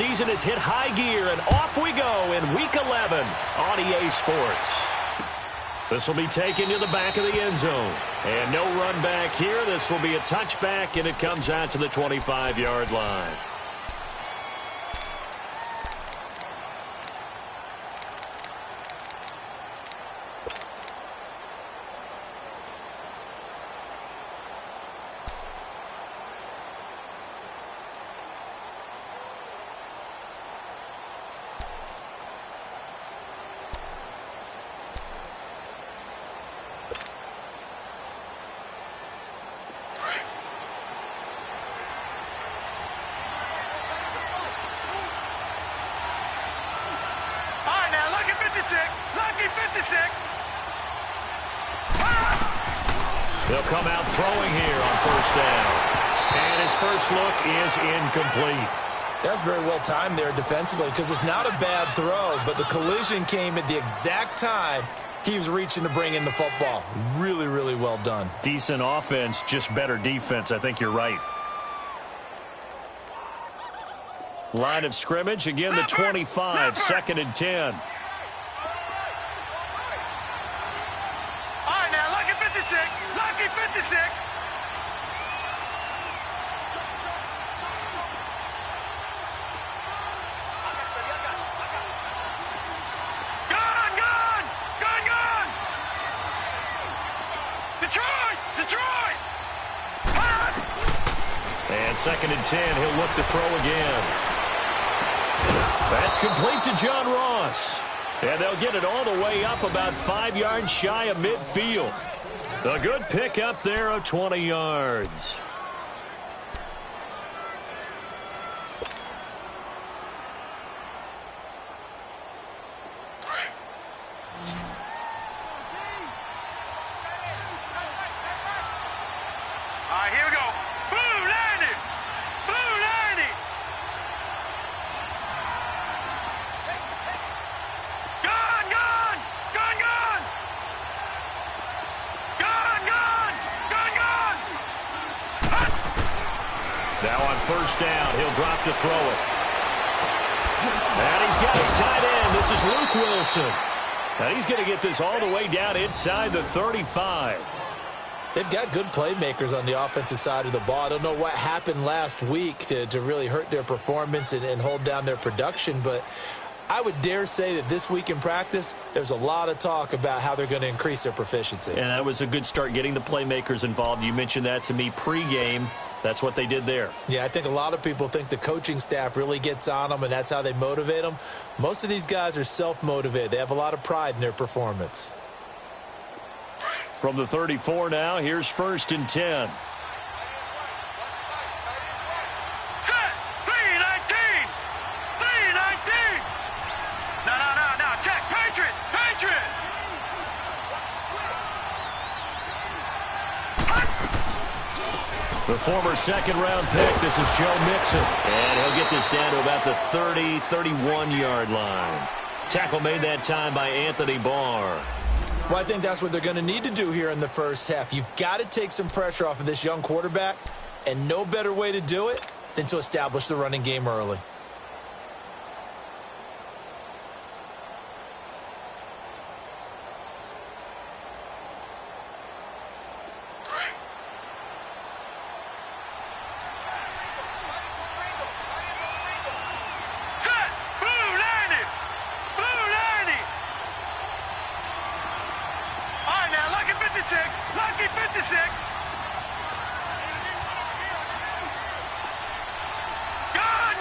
season has hit high gear, and off we go in Week 11 on EA Sports. This will be taken to the back of the end zone. And no run back here. This will be a touchback, and it comes out to the 25-yard line. Lucky 56. They'll come out throwing here on first down. And his first look is incomplete. That's very well timed there defensively because it's not a bad throw, but the collision came at the exact time he was reaching to bring in the football. Really, really well done. Decent offense, just better defense. I think you're right. Line of scrimmage, again the 25, second and 10. All right, now, lucky 56. Lucky 56. And second and 10, he'll look to throw again. That's complete to John Ross. And they'll get it all the way up about 5 yards shy of midfield. A good pickup there of 20 yards. First down, he'll drop to throw it. And he's got his tight end. This is Luke Wilson. And he's going to get this all the way down inside the 35. They've got good playmakers on the offensive side of the ball. I don't know what happened last week to really hurt their performance and hold down their production, but I would dare say that this week in practice, there's a lot of talk about how they're going to increase their proficiency. And that was a good start getting the playmakers involved. You mentioned that to me pregame. That's what they did there. Yeah, I think a lot of people think the coaching staff really gets on them, and that's how they motivate them. Most of these guys are self-motivated. They have a lot of pride in their performance. From the 34 now, here's first and 10. Set! 319! 319! No, check! Patriot! Patriot! The former second-round pick, this is Joe Mixon. And he'll get this down to about the 30, 31-yard line. Tackle made that time by Anthony Barr. Well, I think that's what they're going to need to do here in the first half. You've got to take some pressure off of this young quarterback, and no better way to do it than to establish the running game early. Lucky 56. Gone.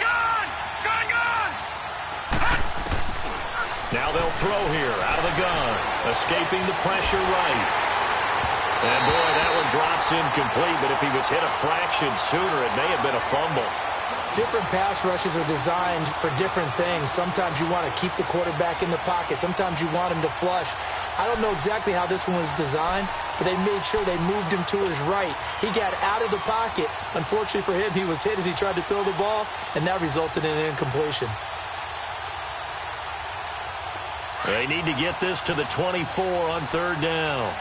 Now they'll throw here out of the gun. Escaping the pressure right. And boy, that one drops incomplete, but if he was hit a fraction sooner, it may have been a fumble. Different pass rushes are designed for different things. Sometimes you want to keep the quarterback in the pocket. Sometimes you want him to flush. I don't know exactly how this one was designed, but they made sure they moved him to his right. He got out of the pocket. Unfortunately for him, he was hit as he tried to throw the ball, and that resulted in an incompletion. They need to get this to the 24 on third down.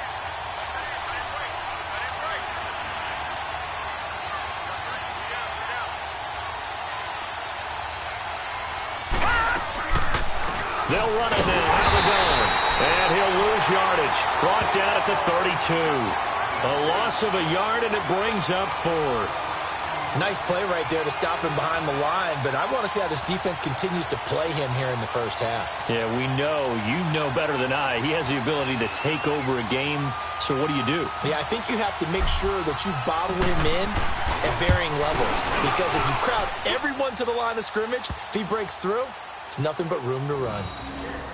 They'll run it now. Out of the gun. And he'll lose yardage. Brought down at the 32. A loss of a yard, and it brings up 4th. Nice play right there to stop him behind the line, but I want to see how this defense continues to play him here in the first half. Yeah, we know. You know better than I. He has the ability to take over a game. So what do? Yeah, I think you have to make sure that you bottle him in at varying levels, because if you crowd everyone to the line of scrimmage, if he breaks through, there's nothing but room to run.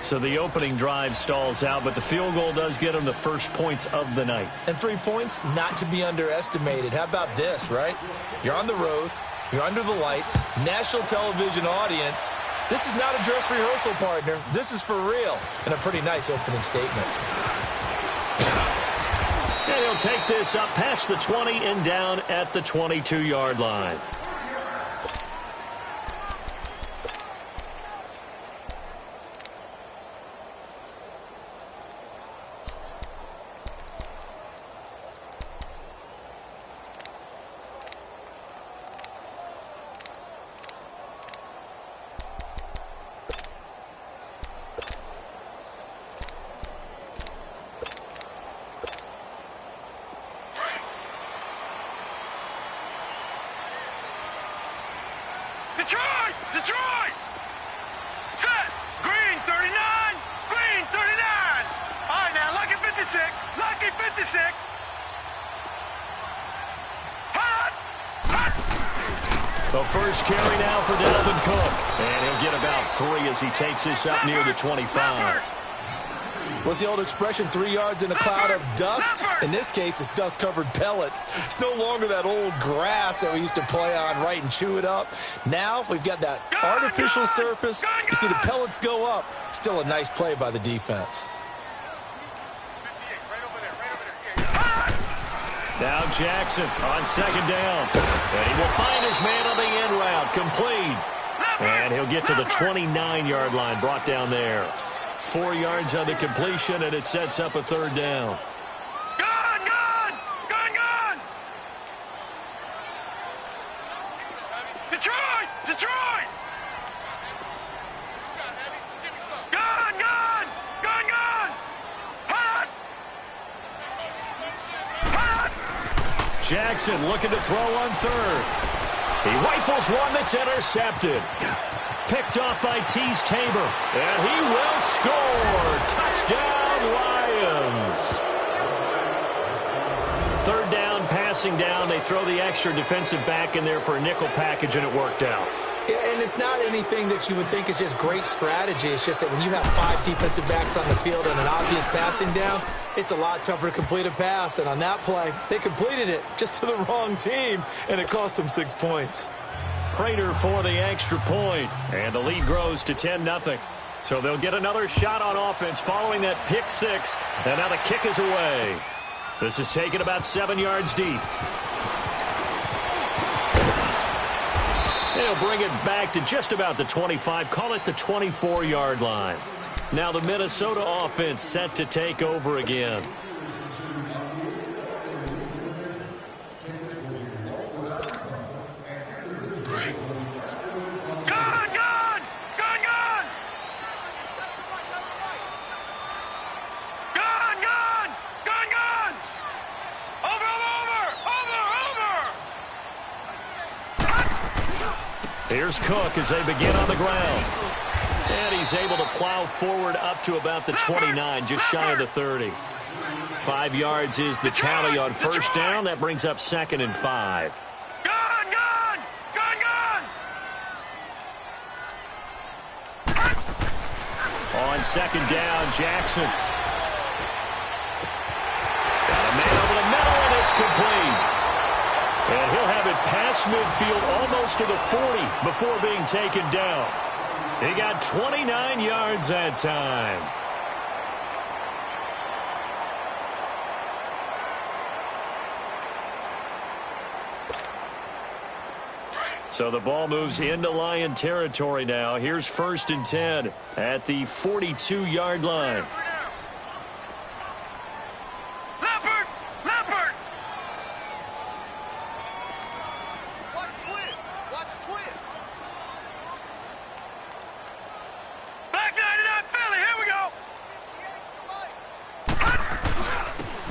So the opening drive stalls out, but the field goal does get him the first points of the night. And 3 points, not to be underestimated. How about this, right? You're on the road. You're under the lights. National television audience. This is not a dress rehearsal, partner. This is for real. And a pretty nice opening statement. And he'll take this up past the 20 and down at the 22-yard line. Detroit! Detroit! Set! Green 39! Green 39! All right, now, lucky 56! Lucky 56! Hot! Hot! The first carry now for Dalvin Cook. And he'll get about 3 as he takes this up near the 25. What's the old expression, 3 yards in a cloud of dust? In this case, it's dust-covered pellets. It's no longer that old grass that we used to play on, right, and chew it up. Now we've got that artificial surface. You see the pellets go up. Still a nice play by the defense. Now Jackson on second down. And he will find his man on the end route. Complete. And he'll get to the 29-yard line, brought down there. 4 yards on the completion, and it sets up a third down. Gun! Gun! Gun! Gun! Detroit! Detroit! Gun! Gun! Gun! Gun! Hot! Hot! Jackson looking to throw on third. He rifles one that's intercepted. Picked off by Tease Tabor. And he will score. Touchdown, Lions. Third down, passing down. They throw the extra defensive back in there for a nickel package, and it worked out. And it's not anything that you would think is just great strategy. It's just that when you have 5 defensive backs on the field and an obvious passing down, it's a lot tougher to complete a pass. And on that play, they completed it just to the wrong team, and it cost them 6 points. Prater for the extra point, and the lead grows to 10-0. So they'll get another shot on offense following that pick 6, and now the kick is away. This is taken about 7 yards deep. They'll bring it back to just about the 25, call it the 24-yard line. Now the Minnesota offense set to take over again. Here's Cook as they begin on the ground. And he's able to plow forward up to about the 29, just shy of the 30. 5 yards is the tally on first down. That brings up 2nd and 5. Gun! Gun! Gun! Gun! On second down, Jackson. Got a man over the middle, and it's complete. And he'll have it past midfield almost to the 40 before being taken down. He got 29 yards that time. So the ball moves into Lion territory now. Here's 1st and 10 at the 42-yard line.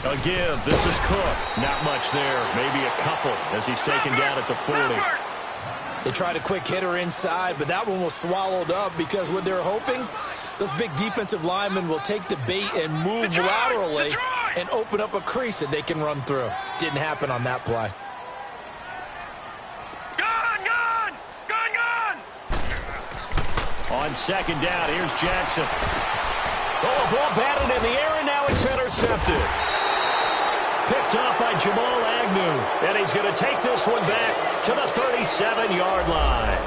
A give. This is Cook. Not much there. Maybe a couple as he's taken down at the 40. They tried a quick hitter inside, but that one was swallowed up because what they're hoping, those big defensive linemen will take the bait and move laterally and open up a crease that they can run through. Didn't happen on that play. On second down, here's Jackson. Oh, a ball batted in the air, and now it's intercepted. Picked off by Jamal Agnew, and he's going to take this one back to the 37-yard line.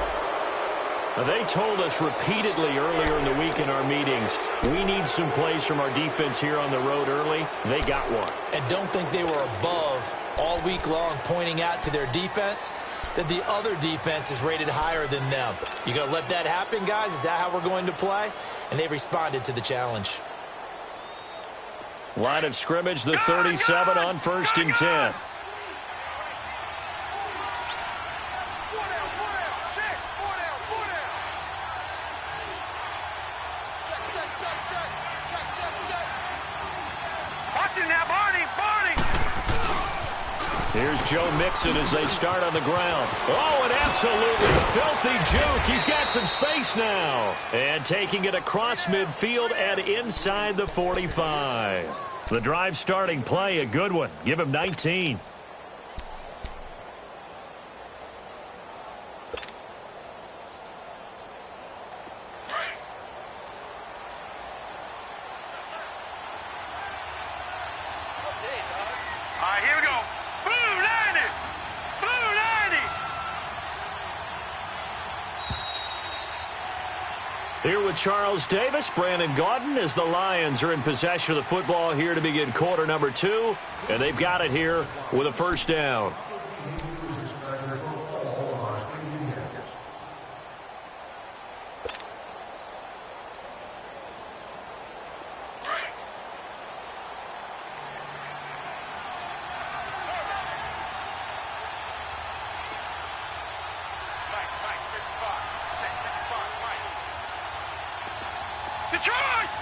Now, they told us repeatedly earlier in the week in our meetings, we need some plays from our defense here on the road early. They got one. And don't think they were above all week long pointing out to their defense that the other defense is rated higher than them. You going to let that happen, guys? Is that how we're going to play? And they responded to the challenge. Line of scrimmage, the 37 on 1st and 10. Here's Joe Mixon as they start on the ground. Oh, an absolutely filthy juke. He's got some space now. And taking it across midfield and inside the 45. The drive starting play, a good one. Give him 19. Here with Charles Davis, Brandon Gaudin, as the Lions are in possession of the football here to begin quarter number 2. And they've got it here with a first down.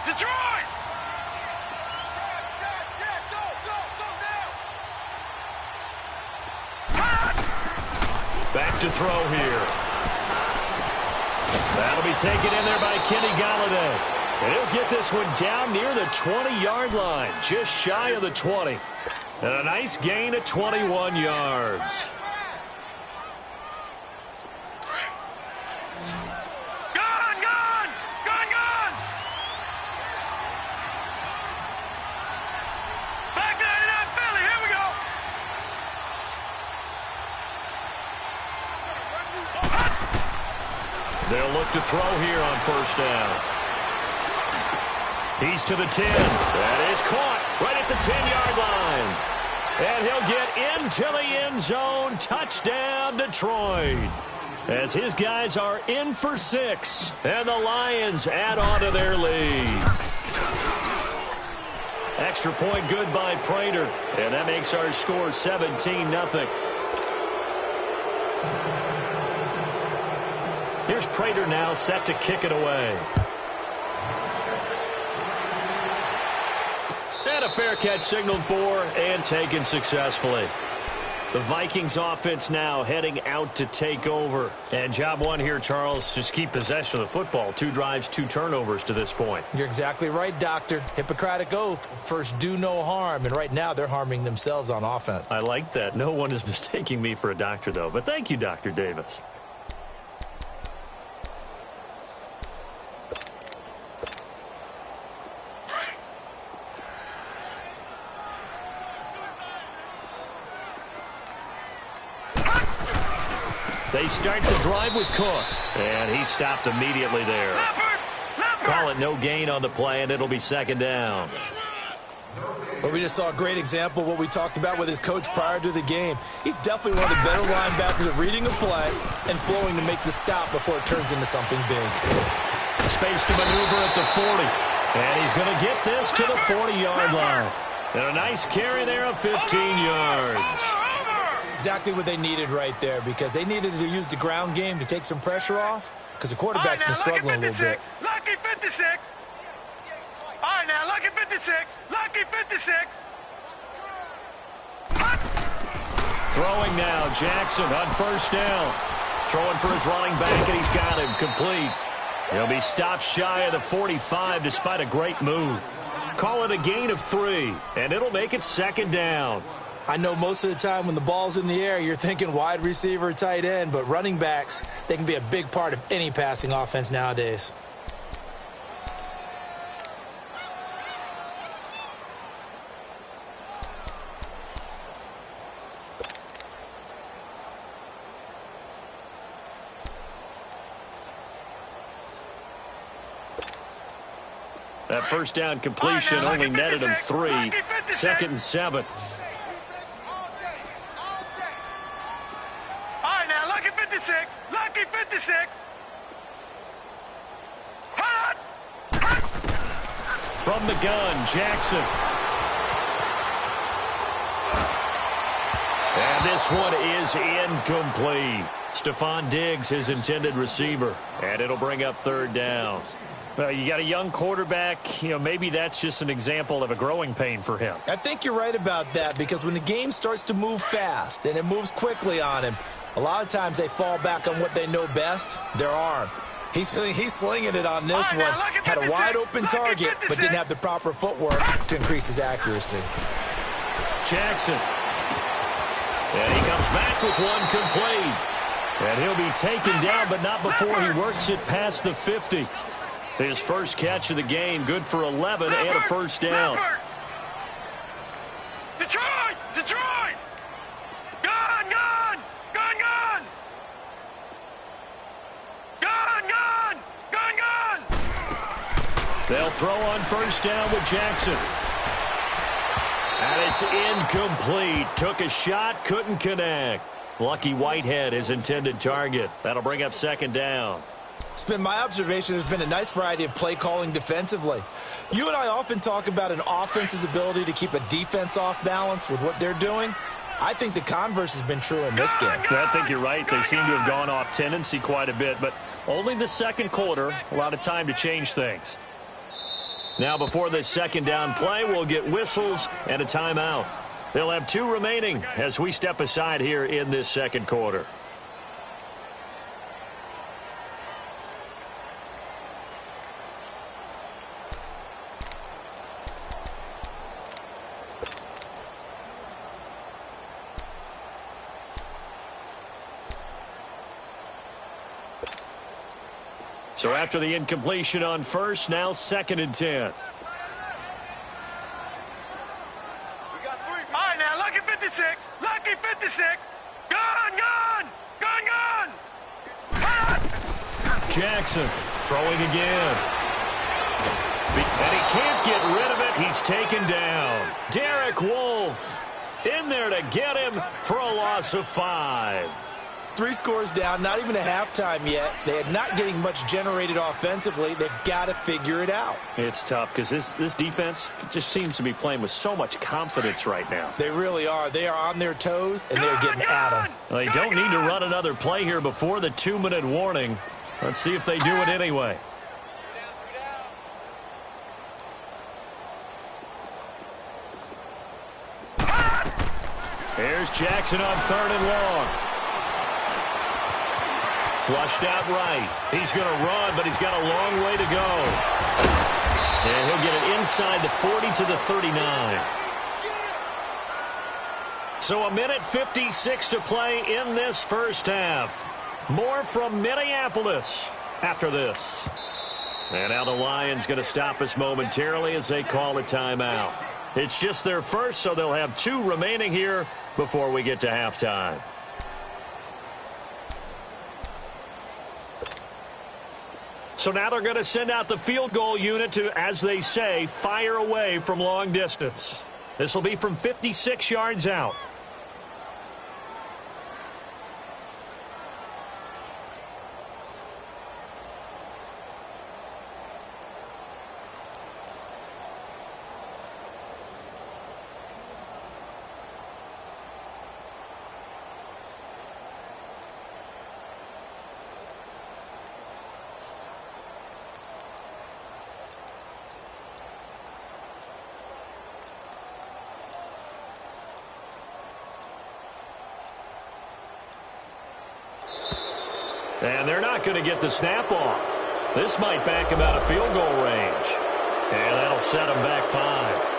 Detroit! Back to throw here. That'll be taken in there by Kenny Golladay. And he'll get this one down near the 20-yard line, just shy of the 20. And a nice gain of 21 yards. They'll look to throw here on first down. He's to the 10. That is caught right at the 10-yard line. And he'll get into the end zone. Touchdown, Detroit. As his guys are in for 6. And the Lions add on to their lead. Extra point good by Prater. And that makes our score 17-0. Here's Prater now set to kick it away. And a fair catch signaled for and taken successfully. The Vikings offense now heading out to take over. And job one here, Charles, just keep possession of the football. 2 drives, 2 turnovers to this point. You're exactly right, Doctor. Hippocratic oath. First, do no harm. And right now, they're harming themselves on offense. I like that. No one is mistaking me for a doctor, though. But thank you, Dr. Davis. They start the drive with Cook, and he stopped immediately there. Call it no gain on the play, and it'll be second down. Well, we just saw a great example of what we talked about with his coach prior to the game. He's definitely one of the better linebackers at reading a play and flowing to make the stop before it turns into something big. Space to maneuver at the 40, and he's going to get this to the 40-yard line. And a nice carry there of 15 yards. Exactly what they needed right there, because they needed to use the ground game to take some pressure off, because the quarterback's been struggling a little bit. Lucky 56. All right, now, lucky 56. Lucky 56. Throwing now, Jackson on first down. Throwing for his running back, and he's got him complete. He'll be stopped shy of the 45 despite a great move. Call it a gain of 3, and it'll make it second down. I know most of the time when the ball's in the air, you're thinking wide receiver, tight end, but running backs, they can be a big part of any passing offense nowadays. That first down completion only netted him 3. 2nd and 7. All right, now, lucky 56. Lucky 56. Hot! From the gun, Jackson. And this one is incomplete. Stephon Diggs, his intended receiver. And it'll bring up 3rd down. Well, you got a young quarterback, maybe that's just an example of a growing pain for him. I think you're right about that, because when the game starts to move fast and it moves quickly on him, a lot of times they fall back on what they know best, their arm. He's slinging it on this one. Had a wide open target, but didn't have the proper footwork to increase his accuracy. Jackson. And he comes back with one complete. And he'll be taken down, but not before he works it past the 50. His first catch of the game, good for 11 and a first down. Detroit! Detroit! Gun! Gun! Gun! Gun! Gun! Gun! Gun! Gun! They'll throw on first down with Jackson. And it's incomplete. Took a shot, couldn't connect. Lucky Whitehead, his intended target. That'll bring up 2nd down. It's been my observation there's been a nice variety of play calling defensively. You and I often talk about an offense's ability to keep a defense off balance with what they're doing. I think the converse has been true in this game. I think you're right. They seem to have gone off tendency quite a bit, but only the 2nd quarter, a lot of time to change things. Now before this 2nd down play, we'll get whistles and a timeout. They'll have 2 remaining as we step aside here in this 2nd quarter. So after the incompletion on first, now 2nd and 10. All right, now, lucky 56. Lucky 56. Gun! Gun! Gun! Gun! Hot! Jackson throwing again. And he can't get rid of it. He's taken down. Derek Wolfe in there to get him for a loss of 5. 3 scores down, not even a halftime yet. They are not getting much generated offensively. They've got to figure it out. It's tough because this defense just seems to be playing with so much confidence right now. They really are. They are on their toes, and they're getting at them. They don't need to run another play here before the 2-minute warning. Let's see if they do it anyway. Here's Jackson on 3rd and long. Flushed out right. He's going to run, but he's got a long way to go. And he'll get it inside the 40 to the 39. So 1:56 to play in this first half. More from Minneapolis after this. And now the Lions going to stop us momentarily as they call a timeout. It's just their first, so they'll have 2 remaining here before we get to halftime. So now they're going to send out the field goal unit to, as they say, fire away from long distance. This will be from 56 yards out. And they're not going to get the snap off. This might back him out of field goal range. And that'll set him back 5.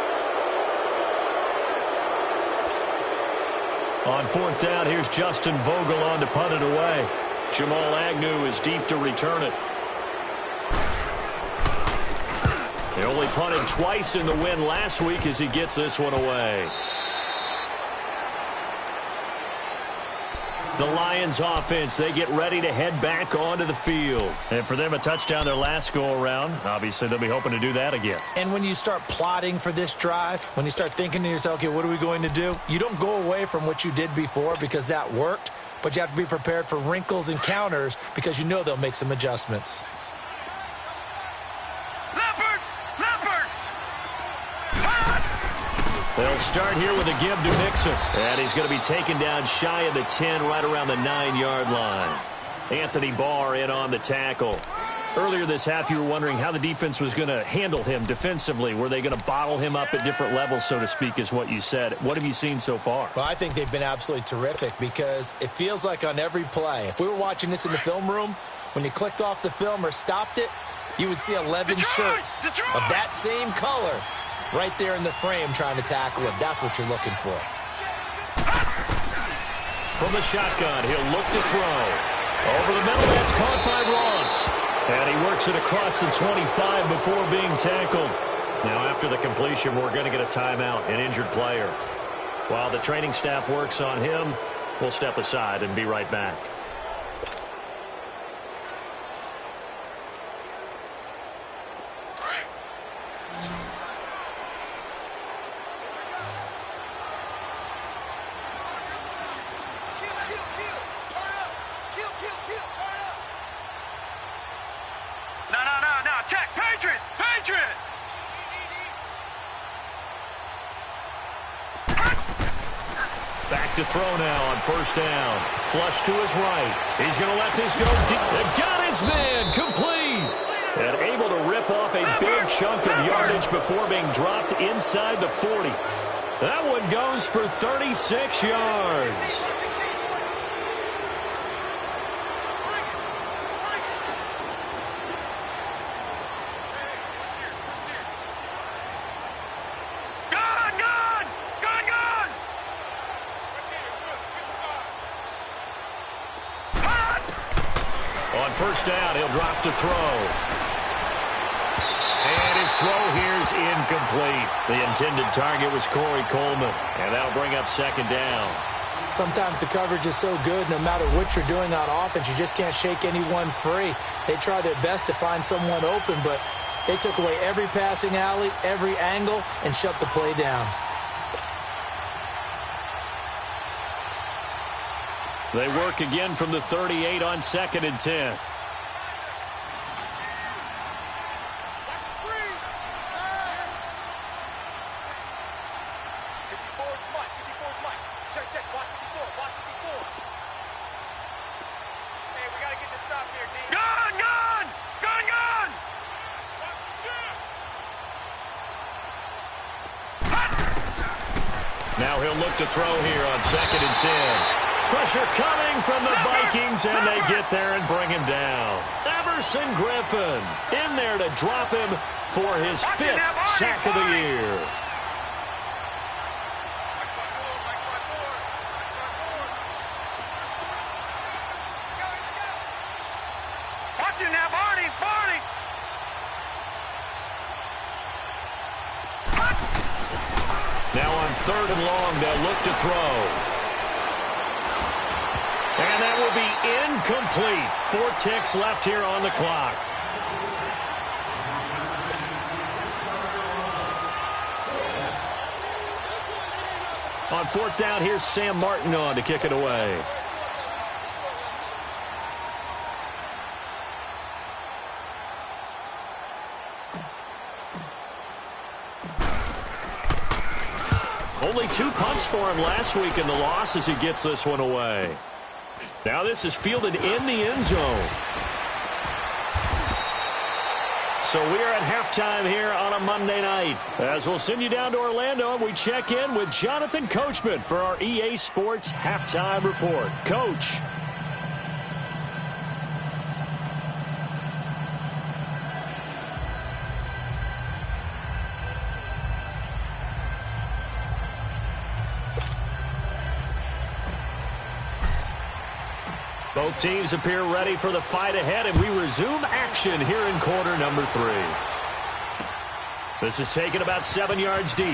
On 4th down, here's Justin Vogel on to punt it away. Jamal Agnew is deep to return it. He only punted twice in the win last week as he gets this one away. The Lions offense, they get ready to head back onto the field. And for them, a touchdown their last go-around. Obviously, they'll be hoping to do that again. And when you start plotting for this drive, when you start thinking to yourself, okay, what are we going to do? You don't go away from what you did before because that worked, but you have to be prepared for wrinkles and counters because you know they'll make some adjustments. They'll start here with a give to Mixon. And he's going to be taken down shy of the 10, right around the 9-yard line. Anthony Barr in on the tackle. Earlier this half, you were wondering how the defense was going to handle him defensively. Were they going to bottle him up at different levels, so to speak, is what you said. What have you seen so far? Well, I think they've been absolutely terrific because it feels like on every play, if we were watching this in the film room, when you clicked off the film or stopped it, you would see 11 shirts of that same color right there in the frame trying to tackle him. That's what you're looking for. From the shotgun, he'll look to throw. Over the middle, that's caught by Ross. And he works it across the 25 before being tackled. Now, after the completion, we're going to get a timeout, an injured player. While the training staff works on him, we'll step aside and be right back. Back to throw now on 1st down. Flush to his right. He's going to let this go deep. They got his man complete. And able to rip off a big chunk of yardage before being dropped inside the 40. That one goes for 36 yards. On 1st down, he'll drop to throw. And his throw here's incomplete. The intended target was Corey Coleman. And that'll bring up 2nd down. Sometimes the coverage is so good, no matter what you're doing on offense, you just can't shake anyone free. They try their best to find someone open, but they took away every passing alley, every angle, and shut the play down. They work again from the 38 on 2nd and 10. Now he'll look to throw here on 2nd and 10. Pressure coming from the Vikings, and they get there and bring him down. Everson Griffin in there to drop him for his 5th sack of the year. Watch it now, Barney, Barney. Now on 3rd and long, they'll look to throw. And that will be incomplete. 4 ticks left here on the clock. On 4th down, here's Sam Martin on to kick it away. Only 2 punts for him last week in the loss as he gets this one away. Now this is fielded in the end zone. So we are at halftime here on a Monday night. As we'll send you down to Orlando, and we check in with Jonathan Coachman for our EA Sports Halftime Report. Coach. Both teams appear ready for the fight ahead, and we resume action here in quarter number 3. This is taken about 7 yards deep.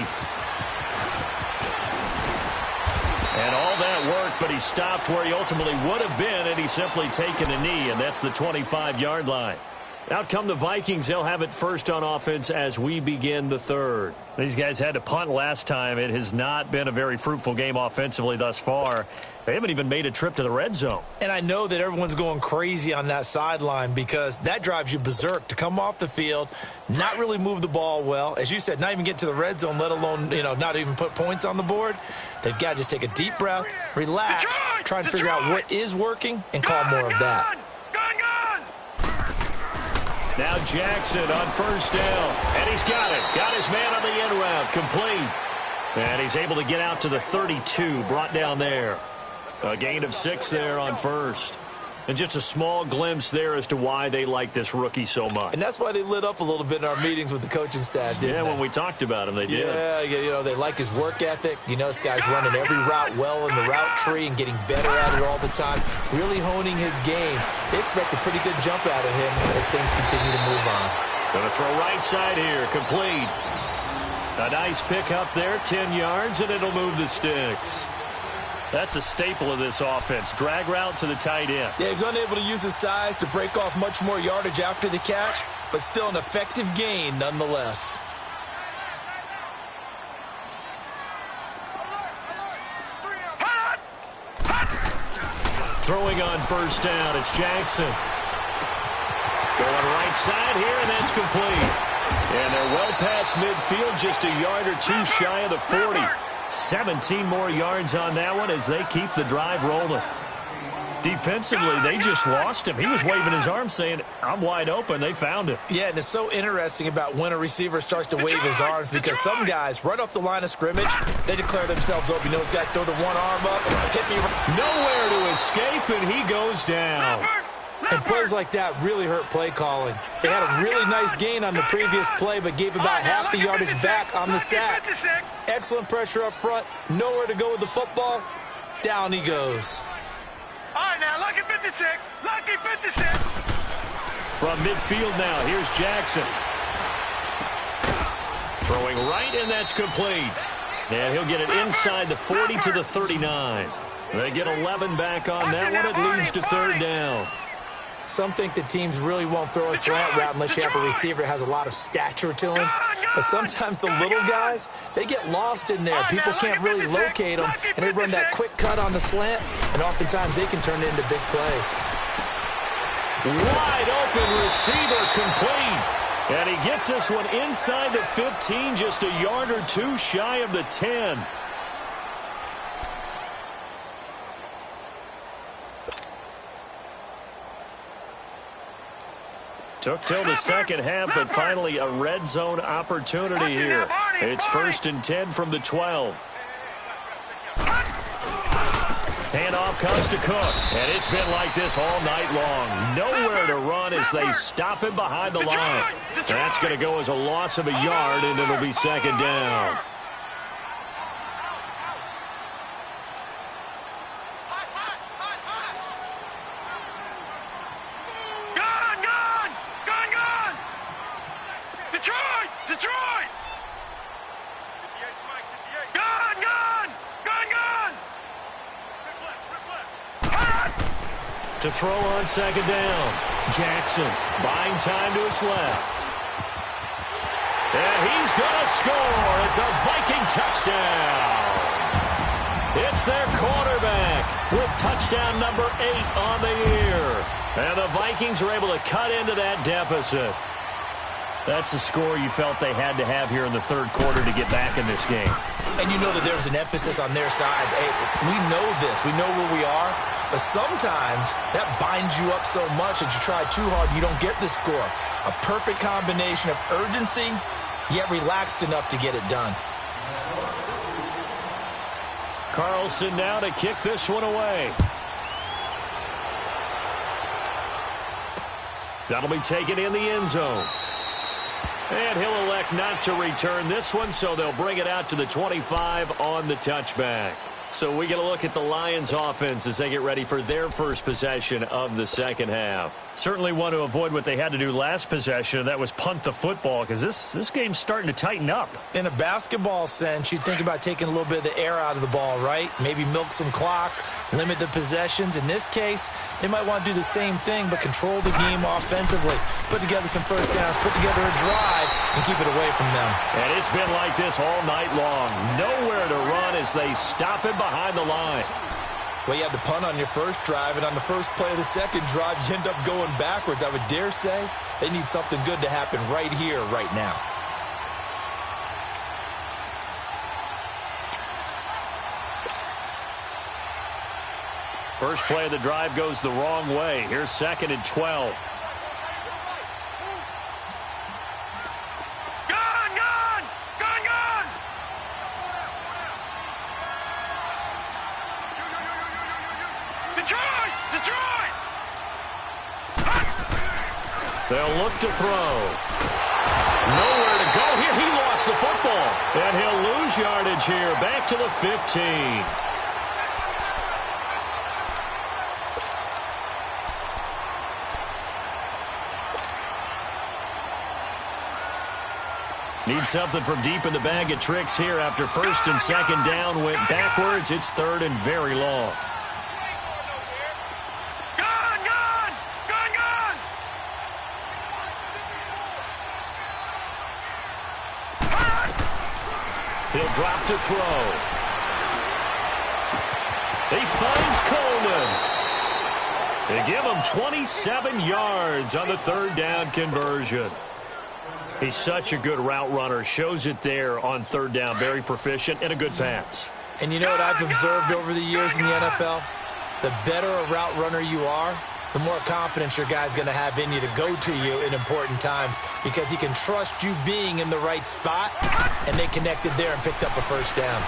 And all that work, but he stopped where he ultimately would have been, and he's simply taken a knee, and that's the 25-yard line. Out come the Vikings. They'll have it first on offense as we begin the third. These guys had to punt last time. It has not been a very fruitful game offensively thus far. They haven't even made a trip to the red zone. And I know that everyone's going crazy on that sideline because that drives you berserk to come off the field, not really move the ball well. As you said, not even get to the red zone, let alone, not even put points on the board. They've got to just take a deep breath, relax, try and figure out what is working, and call more of that. Now Jackson on first down, and he's got it. Got his man on the end route, complete. And he's able to get out to the 32, brought down there. A gain of 6 there on first. And just a small glimpse there as to why they like this rookie so much. And that's why they lit up a little bit in our meetings with the coaching staff, didn't they? Yeah, when we talked about him, they did. Yeah, they like his work ethic. This guy's running every route well in the route tree and getting better at it all the time, really honing his game. They expect a pretty good jump out of him as things continue to move on. Going to throw right side here, complete. A nice pick up there, 10 yards, and it'll move the sticks. That's a staple of this offense. Drag route to the tight end. Yeah, he's unable to use his size to break off much more yardage after the catch, but still an effective gain nonetheless. Throwing on first down, it's Jackson. Going right side here, and that's complete. And they're well past midfield, just a yard or two shy of the 40. 17 more yards on that one as they keep the drive rolling. Defensively, they just lost him. He was waving his arms saying, I'm wide open. They found him. Yeah, and it's so interesting about when a receiver starts to wave his arms because some guys, right off the line of scrimmage, they declare themselves open. Those guys throw the one arm up, hit me. Nowhere to escape, and he goes down. And plays like that really hurt play calling. They had a really nice gain on the previous play, but gave about half the yardage back on the sack. Excellent pressure up front. Nowhere to go with the football. Down he goes. All right, now, lucky 56. Lucky 56. From midfield now, here's Jackson. Throwing right, and that's complete. And he'll get it inside the 40 to the 39. They get 11 back on that one. It leads to third down. Some think that teams really won't throw a slant route unless you have a receiver that has a lot of stature to him. But sometimes the little guys, they get lost in there. People can't really locate them, and they run that quick cut on the slant, and oftentimes they can turn it into big plays. Wide open receiver, complete. And he gets this one inside the 15, just a yard or two shy of the 10. Took till the second half, but finally a red zone opportunity here. It's 1st and 10 from the 12. Handoff comes to Cook, and it's been like this all night long. Nowhere to run as they stop him behind the line. That's going to go as a loss of a yard, and it'll be second down. To throw on second down. Jackson buying time to his left. And he's going to score. It's a Viking touchdown. It's their quarterback with touchdown number 8 on the year. And the Vikings are able to cut into that deficit. That's the score you felt they had to have here in the third quarter to get back in this game. And you know that there was an emphasis on their side. Hey, we know this. We know where we are. But sometimes that binds you up so much that you try too hard, you don't get the score. A perfect combination of urgency, yet relaxed enough to get it done. Carlson now to kick this one away. That'll be taken in the end zone. And he'll elect not to return this one, so they'll bring it out to the 25 on the touchback. So we get a look at the Lions offense as they get ready for their first possession of the second half. Certainly want to avoid what they had to do last possession, and that was punt the football, because this game's starting to tighten up. In a basketball sense, you'd think about taking a little bit of the air out of the ball, right? Maybe milk some clock, limit the possessions. In this case, they might want to do the same thing, but control the game offensively. Put together some first downs, put together a drive, and keep it away from them. And it's been like this all night long. Nowhere to run as they stop him behind the line. Well, you had to punt on your first drive, and on the first play of the second drive, you end up going backwards. I would dare say they need something good to happen right here, right now. First play of the drive goes the wrong way. Here's 2nd and 12. They'll look to throw. Nowhere to go here. He lost the football. And he'll lose yardage here. Back to the 15. Need something from deep in the bag of tricks here after first and second down went backwards. It's 3rd and very long. He'll drop to throw. He finds Coleman. They give him 27 yards on the 3rd down conversion. He's such a good route runner. Shows it there on 3rd down. Very proficient and a good pass. And you know what I've observed over the years in the NFL? The better a route runner you are, the more confidence your guy's going to have in you to go to you in important times, because he can trust you being in the right spot, and they connected there and picked up a first down.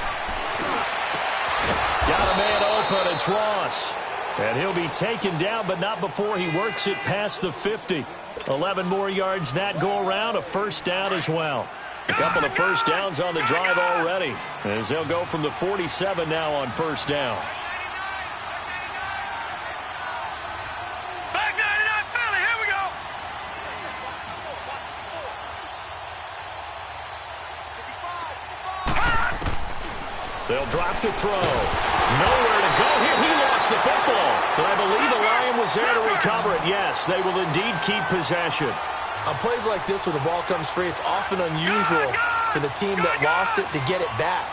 Got a man open. It's Ross. And he'll be taken down, but not before he works it past the 50. 11 more yards that go around, a first down as well. A couple of first downs on the drive already, as they'll go from the 47 now on first down. They'll drop to throw. Nowhere to go here. He lost the football. But I believe the Lion was there to recover it. Yes, they will indeed keep possession. On plays like this where the ball comes free, it's often unusual for the team that lost it to get it back.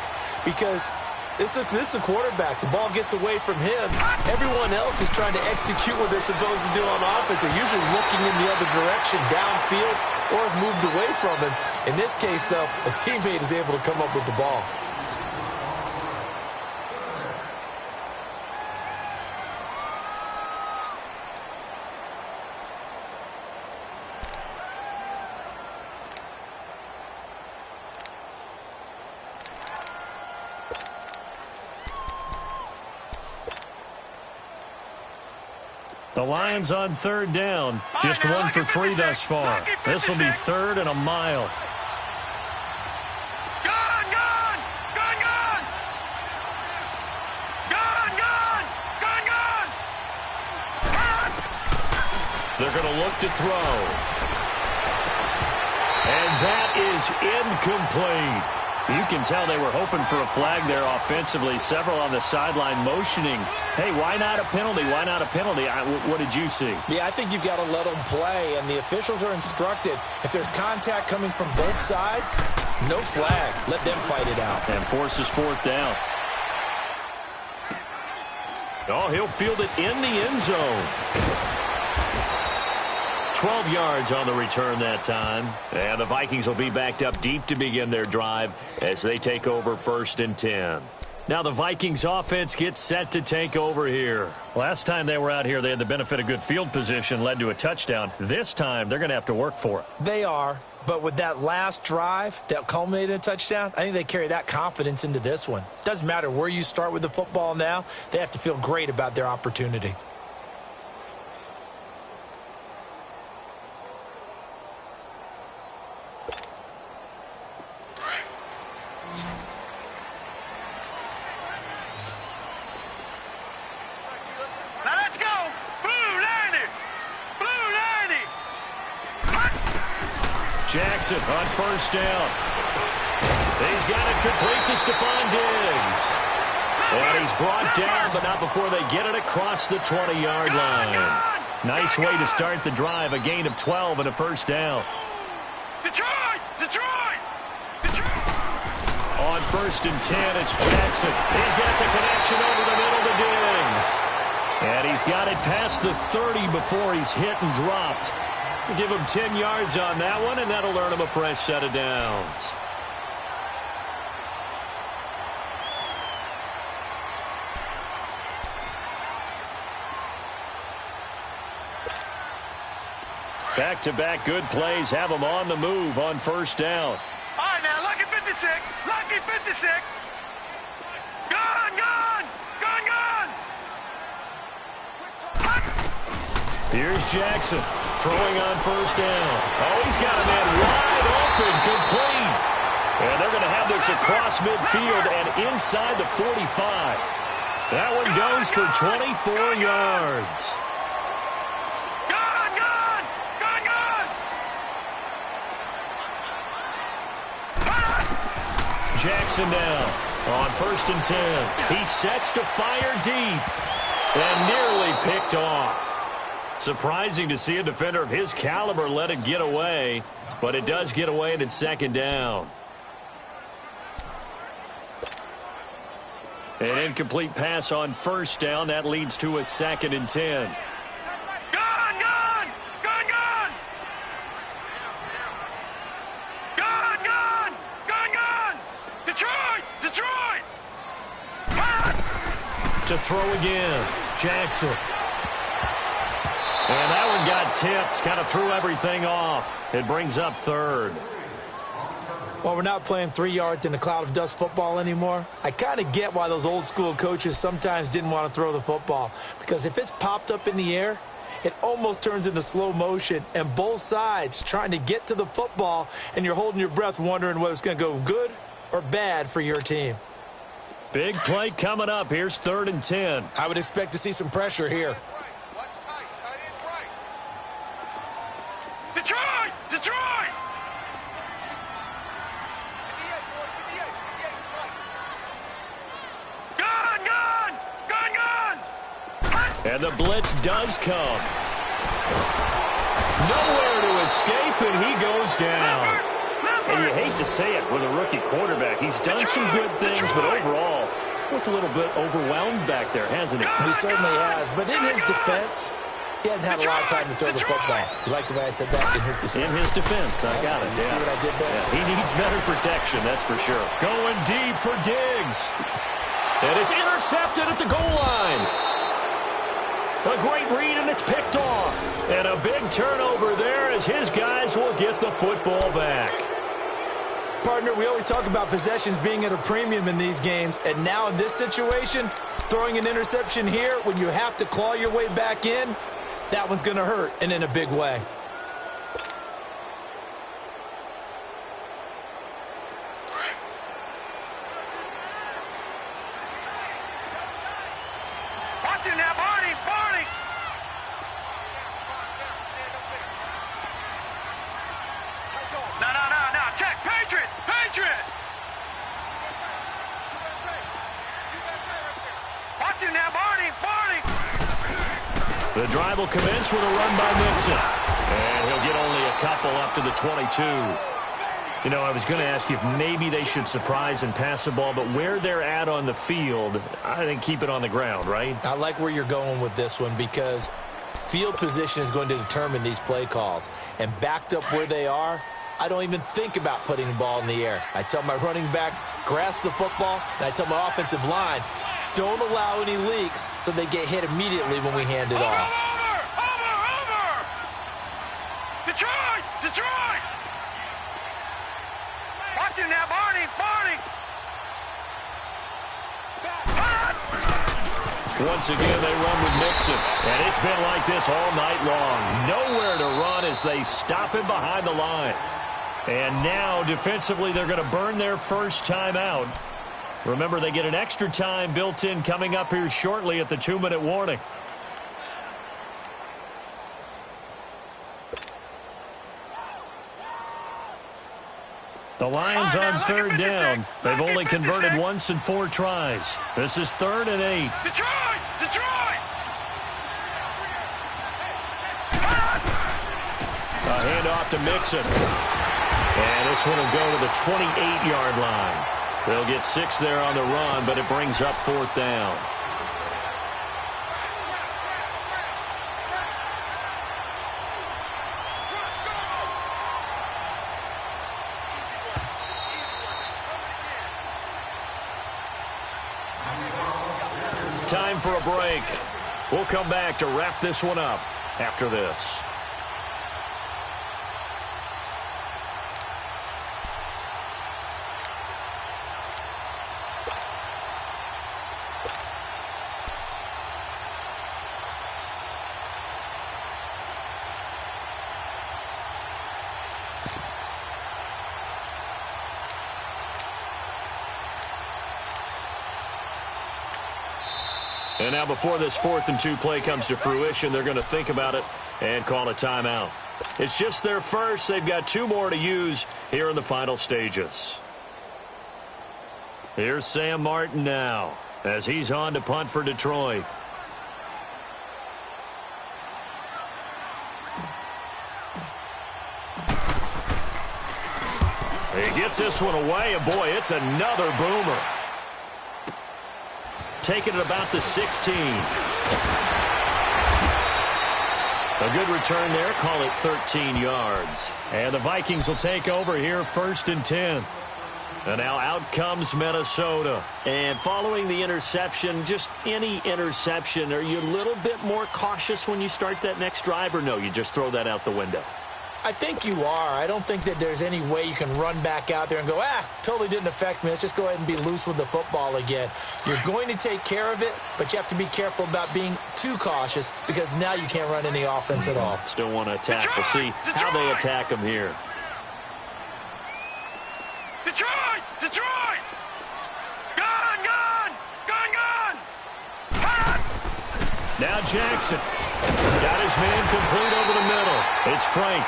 Because this is the quarterback. The ball gets away from him. Everyone else is trying to execute what they're supposed to do on offense. They're usually looking in the other direction, downfield, or have moved away from him. In this case, though, a teammate is able to come up with the ball. The Lions on 3rd down. Just 1 for 3 thus far. This will be 3rd and a mile. They're going to look to throw. And that is incomplete. You can tell they were hoping for a flag there offensively. Several on the sideline motioning, hey, why not a penalty? Why not a penalty? What did you see? Yeah, I think you've got to let them play, and the officials are instructed. If there's contact coming from both sides, no flag. Let them fight it out. And forces 4th down. Oh, he'll field it in the end zone. 12 yards on the return that time. And the Vikings will be backed up deep to begin their drive as they take over 1st and 10. Now the Vikings offense gets set to take over here. Last time they were out here, they had the benefit of good field position, led to a touchdown. This time, they're going to have to work for it. They are, but with that last drive that culminated in a touchdown, I think they carry that confidence into this one. Doesn't matter where you start with the football now, they have to feel great about their opportunity. Jackson on first down. He's got it complete to Stephon Diggs. And he's brought down, but not before they get it across the 20-yard line. Nice way to start the drive, a gain of 12 and a first down. Detroit! Detroit! Detroit! On first and 10, it's Jackson. He's got the connection over the middle to Diggs. And he's got it past the 30 before he's hit and dropped. We'll give him 10 yards on that one, and that'll earn him a fresh set of downs. Back-to-back good plays have him on the move on first down. All right, now, lucky 56. Lucky 56. Gone, gone. Gone, gone. Here's Jackson throwing on first down. Oh, he's got a man wide open, complete. And they're going to have this across midfield and inside the 45. That one goes for 24 yards. Jackson down on first and 10. He sets to fire deep and nearly picked off. Surprising to see a defender of his caliber let it get away, but it does get away and it's second down. An incomplete pass on first down. That leads to a second and 10. To throw again, Jackson. And that one got tipped, kind of threw everything off. It brings up third. Well, we're not playing 3 yards in a cloud of dust football anymore. I kind of get why those old school coaches sometimes didn't want to throw the football. Because if it's popped up in the air, it almost turns into slow motion. And both sides trying to get to the football, and you're holding your breath wondering whether it's going to go good or bad for your team. Big play coming up. Here's third and 10. I would expect to see some pressure here. Detroit! Detroit! Gone! Gone! Gone! Gone! And the blitz does come. Nowhere to escape, and he goes down. And you hate to say it with a rookie quarterback. He's done some good things, but overall, looked a little bit overwhelmed back there, hasn't he? He certainly has. But in his defense, he hasn't had a lot of time to throw the football. You like the way I said that? In his defense. In his defense. I got it. You see what I did there? Yeah, he needs better protection, that's for sure. Going deep for Diggs. And it's intercepted at the goal line. A great read, and it's picked off. And a big turnover there as his guys will get the football back. Partner, we always talk about possessions being at a premium in these games, and now in this situation, throwing an interception here when you have to claw your way back in, that one's going to hurt, and in a big way. Watch it now, Barney! Barney! No. Check! Patriot! Patriot! Watch it now, Barney! Barney! The drive will commence with a run by Mixon. And he'll get only a couple up to the 22. You know, I was going to ask you if maybe they should surprise and pass the ball, but where they're at on the field, I think keep it on the ground, right? I like where you're going with this one because field position is going to determine these play calls. And backed up where they are, I don't even think about putting the ball in the air. I tell my running backs, grasp the football, and I tell my offensive line, don't allow any leaks so they get hit immediately when we hand it off. Over! Detroit! Detroit! Watch it now, Barney! Barney! Once again, they run with Mixon. And it's been like this all night long. Nowhere to run as they stop him behind the line. And now, defensively, they're going to burn their first time out. Remember, they get an extra time built in coming up here shortly at the 2-minute warning. The Lions on third down. They've only converted once in 4 tries. This is 3rd and 8. Detroit! Detroit! A handoff to Mixon. And this one will go to the 28-yard line. They'll get 6 there on the run, but it brings up 4th down. Time for a break. We'll come back to wrap this one up after this. And now before this 4th and 2 play comes to fruition, they're going to think about it and call a timeout. It's just their first. They've got 2 more to use here in the final stages. Here's Sam Martin now as he's on to punt for Detroit. He gets this one away, and boy, it's another boomer. Taking it about the 16. A good return there. Call it 13 yards. And the Vikings will take over here 1st and 10. And now out comes Minnesota. And following the interception, just any interception, are you a little bit more cautious when you start that next drive, or no, you just throw that out the window? I think you are. I don't think that there's any way you can run back out there and go, totally didn't affect me. Let's just go ahead and be loose with the football again. You're going to take care of it, but you have to be careful about being too cautious because now you can't run any offense at all. Still want to attack. We'll see how they attack them here. Detroit! Detroit! Gone! Gone! Gone! Gone! Now Jackson. Got his man complete over the middle. It's Frank.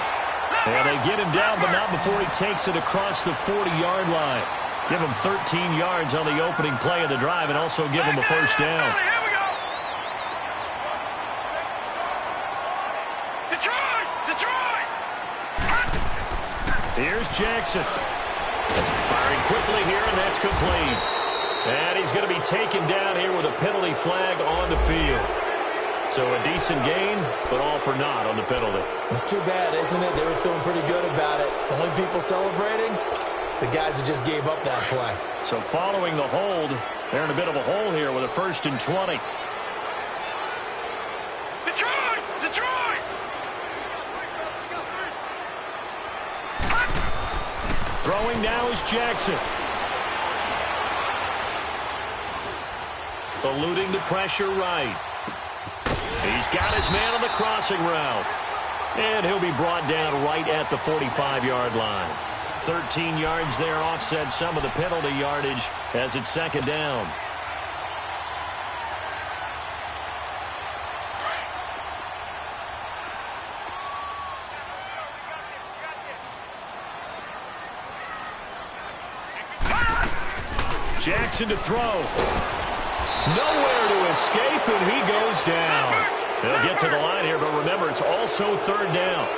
And they get him down, but not before he takes it across the 40-yard line. Give him 13 yards on the opening play of the drive and also give him a 1st down. Here we go! Detroit! Detroit! Here's Jackson. Firing quickly here, and that's complete. And he's going to be taken down here with a penalty flag on the field. So a decent gain, but all for naught on the penalty. It's too bad, isn't it? They were feeling pretty good about it. The only people celebrating, the guys who just gave up that play. So following the hold, they're in a bit of a hole here with a 1st and 20. Detroit! Detroit! Throwing now is Jackson. Eluding the pressure right. He's got his man on the crossing route. And he'll be brought down right at the 45-yard line. 13 yards there offset some of the penalty yardage as it's 2nd down. Jackson to throw. Nowhere to escape, and he goes down. They'll get to the line here, but remember, it's also 3rd down.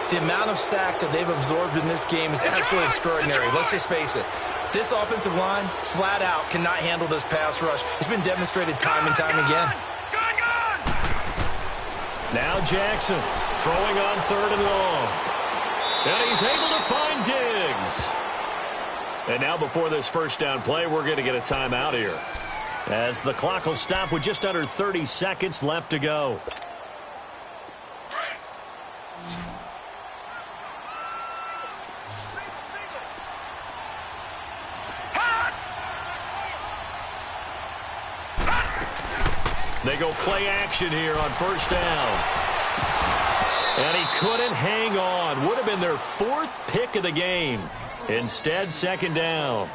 The amount of sacks that they've absorbed in this game is absolutely extraordinary. Let's just face it. This offensive line, flat out, cannot handle this pass rush. It's been demonstrated time and time again. Now Jackson throwing on 3rd and long. And he's able to find Diggs. And now before this 1st down play, we're going to get a timeout here, as the clock will stop with just under 30 seconds left to go. They go play action here on 1st down. And he couldn't hang on. Would have been their 4th pick of the game. Instead, 2nd down.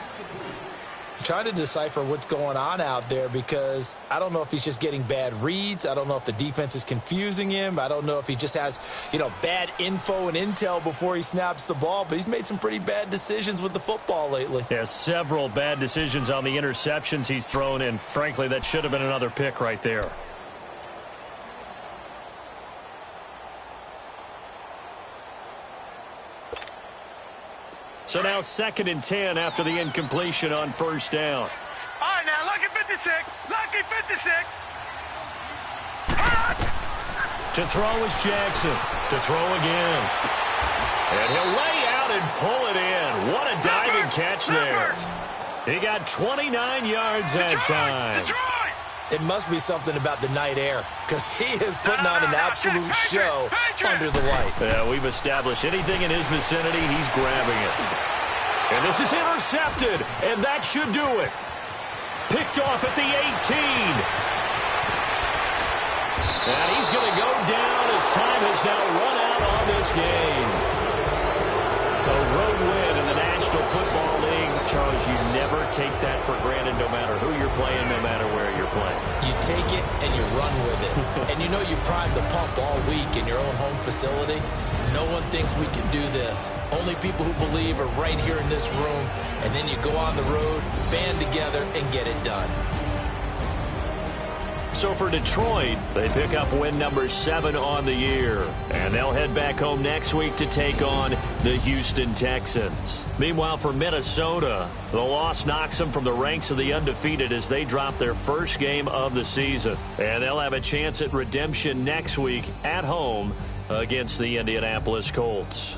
trying to decipher what's going on out there because I don't know if he's just getting bad reads. I don't know if the defense is confusing him. I don't know if he just has, bad info and intel before he snaps the ball. But he's made some pretty bad decisions with the football lately. Yeah, several bad decisions on the interceptions he's thrown, and frankly, that should have been another pick right there. So now 2nd and 10 after the incompletion on first down. All right, now, lucky 56. Lucky 56. To throw is Jackson. To throw again. And he'll lay out and pull it in. What a diving catch there. He got 29 yards that time. It must be something about the night air because he is putting on an absolute show under the light. Yeah, we've established anything in his vicinity, he's grabbing it. And this is intercepted, and that should do it. Picked off at the 18. And he's going to go down as time has now run out on this game. A road win in the National Football League. Charles, you never take that for granted no matter who you're playing, no matter where you're playing. You take it and you run with it. And you primed the pump all week in your own home facility. No one thinks we can do this. Only people who believe are right here in this room. And then you go on the road, band together, and get it done. So for Detroit, they pick up win number 7 on the year. And they'll head back home next week to take on the Houston Texans. Meanwhile, for Minnesota, the loss knocks them from the ranks of the undefeated as they drop their first game of the season. And they'll have a chance at redemption next week at home against the Indianapolis Colts.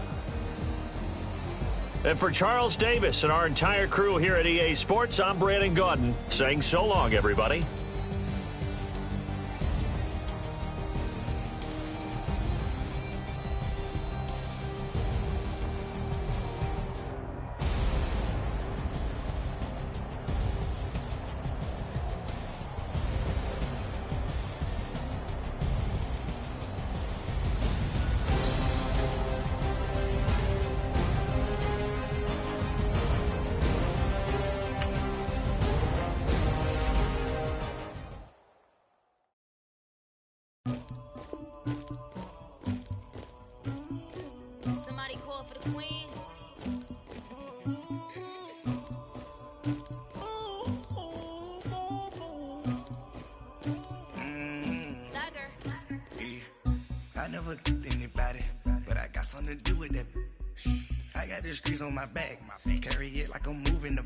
And for Charles Davis and our entire crew here at EA Sports, I'm Brandon Gaudin saying so long, everybody. Somebody call for the queen. I never killed anybody, but I got something to do with that. I got the streets on my back, carry it like I'm moving the.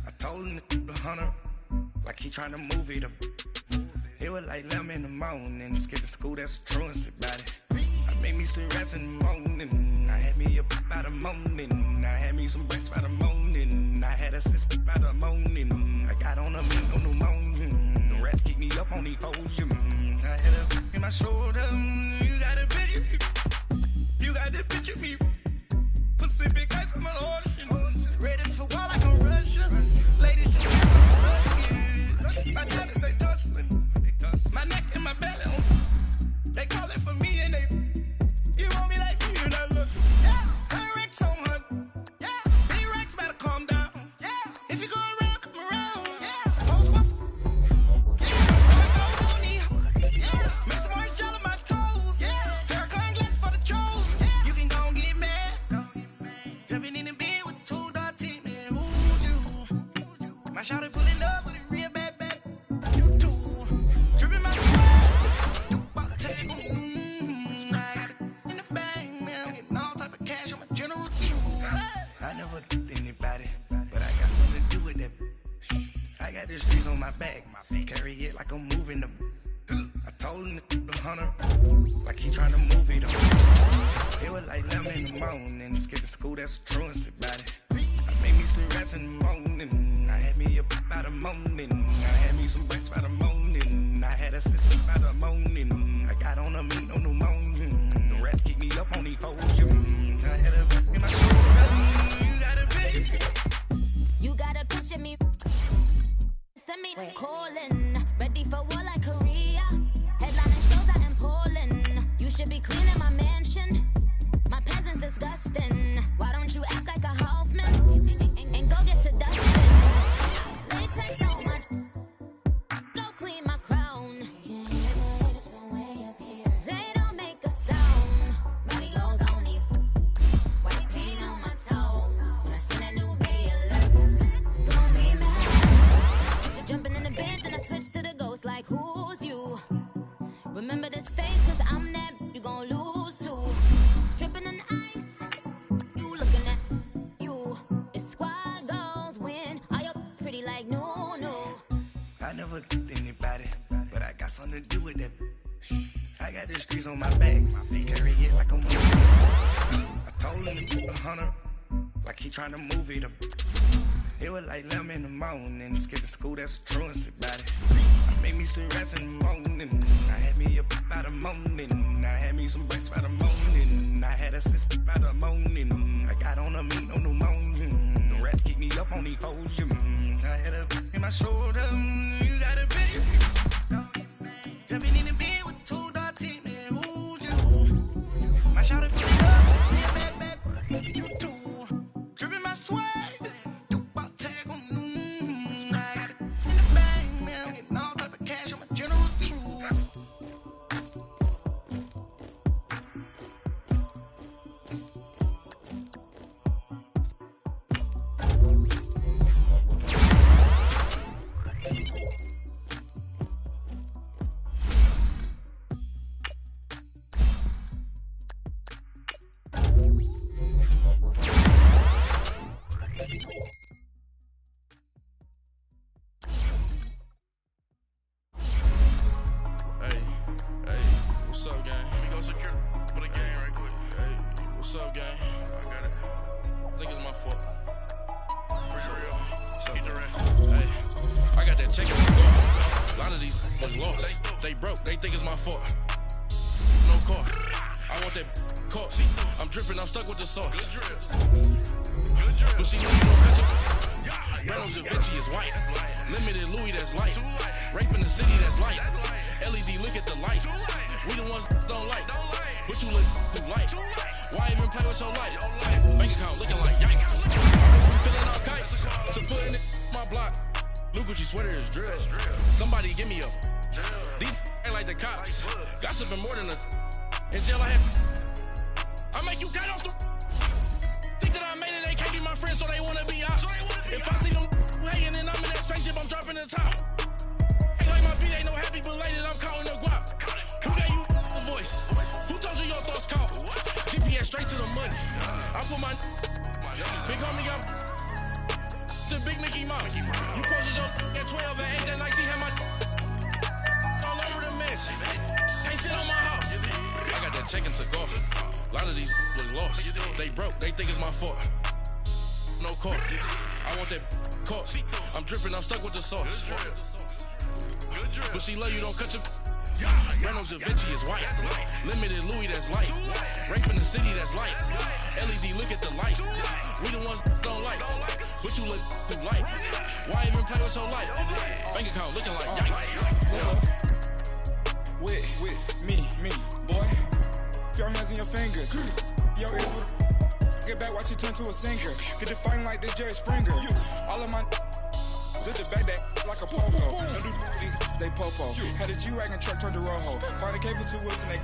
I told him the hunter, like he trying to move it up. It was like 11 in the morning, skipping school, that's a truancy about it. I made me some rest in the morning, I had me up by the morning, I had me some breaks by the morning, I had a sis by the morning, I got on a meat on the morning, the rats keep me up on the ocean, I had a in my shoulder, you got a picture me, you got the picture me, Pacific ice on my ocean, ready for war like a Russian, ladies, my job is they tussling, my neck and my belly, they call it for me and they, you want me like me and I look, yeah, Rex on her, yeah, B-Rex better calm down, yeah, if you go around, come around, yeah, post up, yeah, make some orange gel on my toes, yeah, Farrakhan glass for the trolls, yeah, you can go and get mad, jumping in the bed with 2 dark teeth, man, who's you, my shawty pulling up with a real bad, you too, dripping my sweat, about to take I never killed anybody, but I got something to do with that. I got the streets on my back, carry it like I'm moving the. I told him the hunter, like he trying to move it on. It was like 11 in the morning, skipping school, that's a truancy about it. I made me some rest in the morning, I had me up by the morning, I had me some breaks by the morning, I had a sister by the morning, I got on a meat on the morning, the rats keep me up on the ocean, I had a in my shoulder, You got a picture me. Send me calling. Ready for war like Korea. Headlining shows out in Poland. You should be cleaning my mansion. My peasants disgusting. Why don't you act like a Hoffman and go get to Dustin? on my back, carry it like I'm moving. I told him to 100, like he trying to move it up. It was like 11 in the morning, skipping school, that's a truancy about it. I made me some rest in the morning, I had me up by the morning. I had me some breaks by the morning, I had a sis by the morning. I got on a meat, no pneumonia, the rats keep me up on the whole gym. I had a in my shoulder, you got a big. Jumping in the bed with 2 dark teeth, man, ooh, just. My shot is filling up, yeah, bad, you too. Dripping my swag. I'm stuck with the sauce. But she know you don't cut your Reynolds Da Vinci is white. Limited Louis that's light. Rape in the city that's light. LED look at the light. We the ones don't like. But you look too light. Why even play with your life? Bank account looking like yikes. I hope you feeling all kites. To put in my block. Blue Gucci sweater is drill. Somebody give me a. These ain't like the cops. Gossiping more than a. In jail I had. I make you cut off the. Think that I made it, they can't be my friends, so they wanna be ops. If I see them hating and I'm in that spaceship, I'm dropping the top. Ain't like my beat, ain't no happy belated, I'm counting the guap. Who gave you the voice? Who told you your thoughts count? GPS straight to the money. I put my big homie up. The big Mickey Mouse. You posted your at 12 and 8 that night, she had my all over the mansion. Can't sit on my house. I got that check into golf. A lot of these look lost. They broke, they think it's my fault. No court. I want that caught. I'm dripping, I'm stuck with the sauce. But she love you, don't cut your. Reynolds Da Vinci is white. Limited Louis that's light. Rape in the city that's light. LED look at the light. We the ones don't like. But you look too light. Why even play with your life? Bank account looking like yikes. With me, boy. Your hands in your fingers. Your ears with get back, watch you turn to a singer. Get it fighting like this Jerry Springer. All of my zip the back that like a pogo. Don't do these, they popo. Had a G-Wagon truck turned to Rojo. Find a cable 2 wheels and they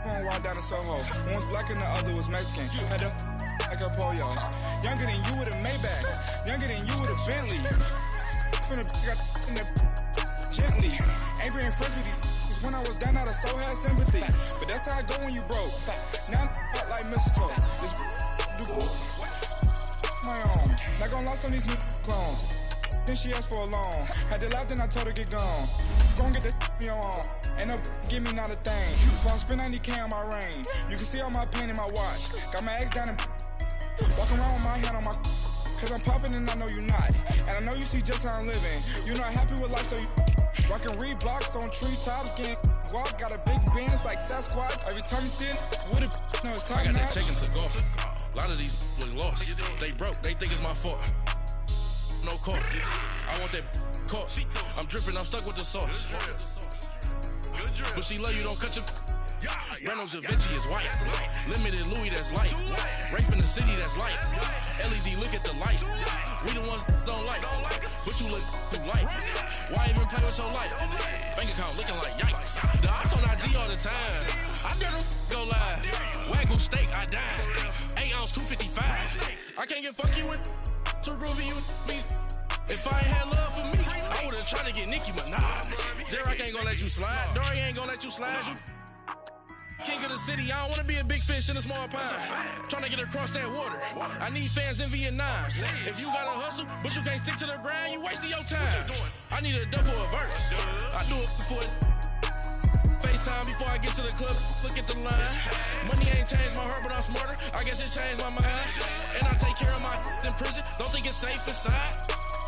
going wild down in Soho. One was black and the other was Mexican. Had a like a pollo. Younger than you with a Maybach. Younger than you with a Bentley. Finna got in the gently. Ain't being friends with these. When I was down, I so had sympathy. But that's how I go when you broke. Now I'm like mistletoe. This do my own. Not gonna lost on these new clones. Then she asked for a loan. Had to laugh, then I told her get gone. Gon' get that me on. Ain't no give me not a thing. So I spend 90K on my range. You can see all my pain in my watch. Got my ex down and walking around with my hand on my. Cause I'm popping and I know you not. And I know you see just how I'm living. You're not happy with life, so you. Rockin' read blocks on treetops, getting walk, got a big bands like Sasquatch. Every time you see it, with it, no, it's time. I got that check into golf. A lot of these look lost. They broke, they think it's my fault. No court. I want that caught. I'm dripping, I'm stuck with the sauce. But she love you, don't cut your. Reynolds Da Vinci is white. Limited Louis that's light. Rape in the city that's light. LED look at the light. We the ones don't like. But you look too light. Why even play with your life? Bank account looking like yikes. The ops on IG all the time. I dare them go live. Wagyu steak, I died. 8 ounce, 255. I can't get fuck you with too groovy you me. If I ain't had love for me, I would've tried to get Nicki Minaj. J-Rock ain't gonna let you slide. Dory ain't gonna let you slide. King of the city, I don't wanna be a big fish in a small pond. Tryna get across that water. I need fans in Vietnam. If you gotta hustle, but you can't stick to the grind, you wasting your time. I need a double a verse. I do it for it. FaceTime before I get to the club, look at the line. Money ain't changed my heart, but I'm smarter. I guess it changed my mind. And I take care of my in prison. Don't think it's safe inside.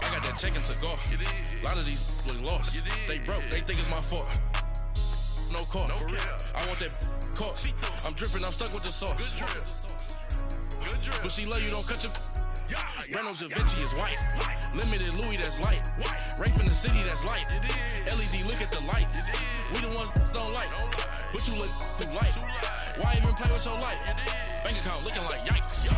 I got that check to go. A lot of these look lost. They broke, they think it's my fault. No call. I want that caught. I'm dripping, I'm stuck with the sauce. But she love you, don't cut your. Reynolds Da Vinci is white. Limited Louis, that's light. Rape in the city, that's light. LED, look at the lights. We the ones don't like. But you look too light. Why even play with your life? Bank account looking like yikes.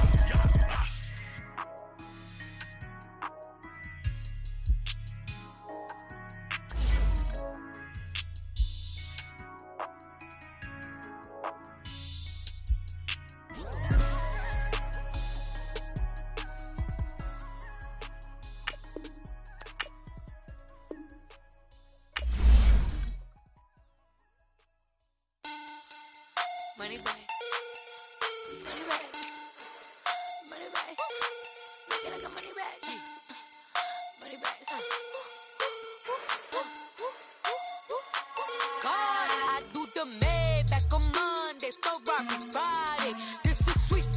Money bag, money bag, money bag. Make it like a money bag, money bag. God, I do the Maybach on Monday, Ferrari Friday. This is sweet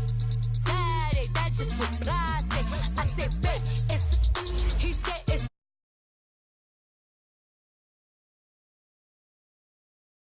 Saturday, that's just what flies.